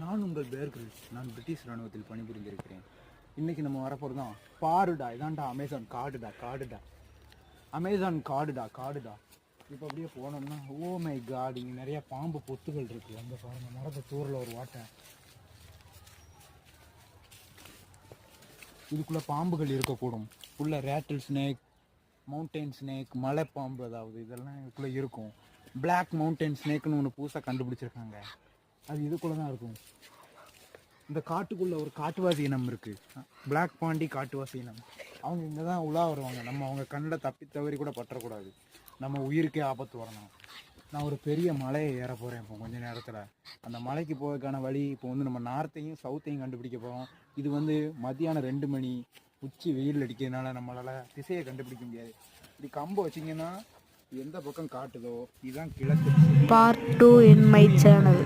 நான் உங்கள் பேர்கள். நான் பிரிட்டிஷ் இராணுவத்தில் பணிபுரிந்திருக்கிறேன். இன்றைக்கி நம்ம வரப்போகிறது தான் பாருடா. இதான்டா அமேசான் காடுடா. அமேசான் காடுடா. இப்போ அப்படியே போனோம்னா ஓ மை காட், இங்கே நிறைய பாம்பு பொத்துகள் இருக்குது. அந்த பாருங்க, மரத்தை தூரில் ஒரு வாட்டை. இதுக்குள்ளே பாம்புகள் இருக்கக்கூடும். உள்ள ரேட்டில் ஸ்னேக், மவுண்டைன் ஸ்னேக், மலை பாம்பு, அதாவது இதெல்லாம் இதுக்குள்ளே இருக்கும். பிளாக் மவுண்டைன் ஸ்னேக்குன்னு ஒன்று புதுசாக கண்டுபிடிச்சிருக்காங்க. அது இதுக்குள்ளே தான் இருக்கும். இந்த காட்டுக்குள்ளே ஒரு காட்டுவாசி இனம் இருக்குது, பிளாக் பாண்டி காட்டுவாசி இனம். அவங்க இங்கே தான் உலா வருவாங்க. நம்ம அவங்க கண்ணில் தப்பி தவறி கூட பற்றக்கூடாது. நம்ம உயிருக்கே ஆபத்து வரணும். நான் ஒரு பெரிய மலையை ஏற போகிறேன் இப்போ கொஞ்சம் நேரத்தில். அந்த மலைக்கு போவதுக்கான வழி இப்போ நம்ம நார்த்தையும் சவுத்தையும் கண்டுபிடிக்க போகிறோம். இது மதியானம் 2 மணி, உச்சி வெயில் அடிக்கிறதுனால நம்மளால் திசையை கண்டுபிடிக்க முடியாது. இப்படி கம்பை வச்சிங்கன்னா எந்த பக்கம் காட்டுதோ இதுதான் கிழக்கு. Part 2 in my channel.